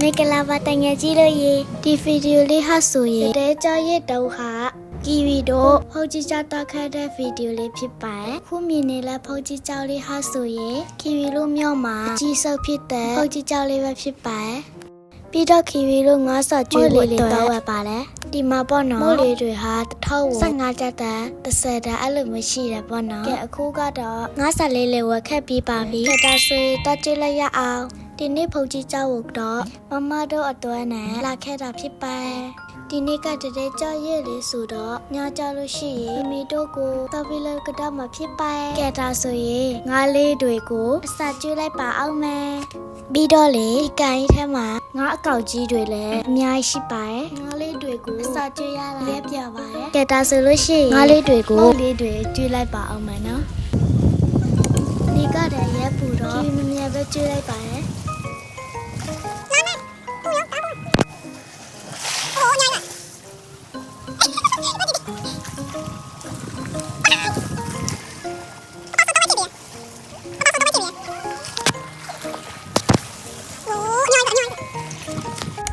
မေကလာပါတငယ်ကြီးလို့ရေဒီဗီဒီယိုလေးဟာဆိုရင်တဲကြရဲ့တုံးဟာကီဝီတို့ဖုန်ကြီးကြောက်တက်ခတ်တဲ့ဗီဒီယိုလေးဖြစ်ပါတယ်ခုမြင်နေလဲဖုန်ကြီးကြောက်လေးဟာဆိုရင်ကီဝီတို့မြို့မှာကြီးစုပ်ဖြစ်တဲ့ဖုန်ကြီးကြောက်လေးပဲဖြစ်ပါတယ်ပြီးတော့ကီဝီတို့ငါးဆော့ကျွေးလေးတွေတော့ဝယ်ပါတယ်ဒီမှာပေါ့နော်မိုးလေးတွေဟာ15ကျပ်တန်30တန်အဲ့လိုမျိုးရှိတယ်ပေါ့နော်ကဲအခုကတော့ငါးဆော့လေးလေးဝယ်ခက်ပြီးပါပြီဒါဆိုရင်တော့ကျွေးလိုက်ရအောင်ဒီနေ့ဖုန်ကြီးကြောက်တော့မမတို့အတွဲနဲ့လာခဲ့တာဖြစ်ပါတယ်ဒီနေ့ကတည်းကကြောက်ရည်လေးဆိုတော့ညကြလို့ရှိရင်မိတို့ကိုတော်ပြီးလို့ကတော့မဖြစ်ပါရဲ့ကဲဒါဆိုရင်ငါးလေးတွေကိုအစာကျွေးလိုက်ပါအောင်မယ်ပြီးတော့လေဒီကန်ကြီးထဲမှာငါးအကောက်ကြီးတွေလည်းအများကြီးရှိပါတယ်ငါးလေးတွေကိုအစာကျွေးရတာလည်းပြပါတယ်ကဲဒါဆိုလို့ရှိရင်ငါးလေးတွေကိုမုတ်လေးတွေကျွေးလိုက်ပါအောင်မယ်နော်ဒီကတည်းကရဲပူတော့ဒီမမြဲပဲကျွေးလိုက်ပါတယ်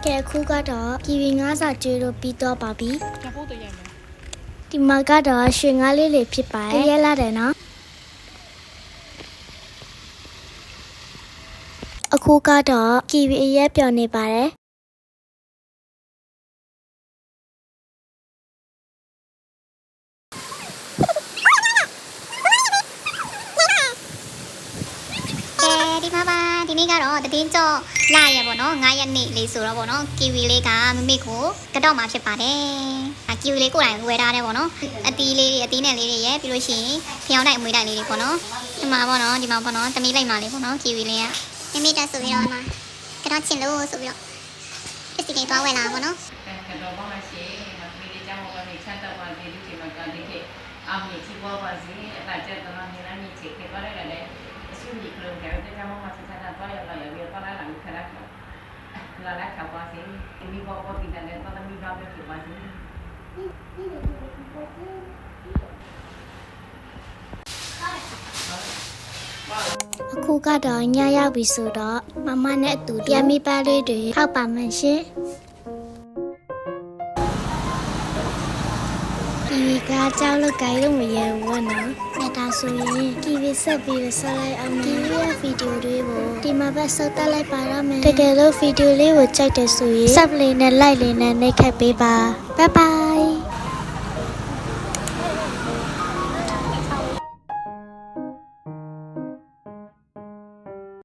ကဲခုကတော့ကီဝီငါးစာကျွေးလို့ပြီးတော့ပါပြီဒီမှာကတော့ရွှေငါးလေးတွေဖြစ်ပါတယ်ရဲလာတယ်နော်အခုကတော့ကီဝီအရက်ပျော်နေပါတယ်ဒီမှာပါဒီနေ့ကတော့တည်င်းကြောလာရပေါ့နော်9ရက်နေ့လေးဆိုတော့ပေါ့နော်ကီဝီလေးကမမေကိုကတော့မှဖြစ်ပါတယ်ကီဝီလေးကိုယ်တိုင်ဝယ်ထားတယ်ပေါ့နော်အတီးလေးတွေအတီးနဲ့လေးတွေရဲ့ပြီးလို့ရှိရင်ဖျောင်းတိုင်အမွေးတိုင်လေးတွေပေါ့နော်ဒီမှာပေါ့နော်သမီးလိုက်ပါလေးပေါ့နော်ကီဝီလေးကမမေတက်ဆိုပြီးတော့မှာကတော့ချင်လို့ဆိုပြီးတော့ပစ္စည်းတွေသွားဝယ်လာပေါ့နော်ကတော့ဘာမှရှိမဒီကြောင့်ဘာမှချက်တော့ပါသေးတယ်ဒီမှာကဒီကအမေချီဘောပါစီအတာချက်တော့နေလာနေချေခဲ့ပါလေလေအဆူကြီးကလုံးကတဲ့ကြောင့်မှဆက်တာတော့ရလာရပြီးတော့လာလာခရက်လာလာခါပါစီဒီဘောပေါ်ပြီးတယ်တော့သမီးဘာပဲဖြစ်ပါစီအခုကတော့ညရောက်ပြီဆိုတော့မမနဲ့အတူပြန်မိပါလေးတွေထောက်ပါမှန်ရှင်ဒီကကြောက်လို့ကြိုက်လို့မရဘူးနော်။ဒါဆိုရင်ဒီဗီဆက်ပြီးတော့ဆက်လိုက်အောင်ဒီရဲ့ဗီဒီယိုလေးကိုဒီမှာပဲဆက်တက်လိုက်ပါတော့မယ်။တကယ်လို့ဗီဒီယိုလေးကိုကြိုက်တယ်ဆိုရင် Sub လေးနဲ့ Like လေးနဲ့နှိပ်ခတ်ပေးပါ။ Bye bye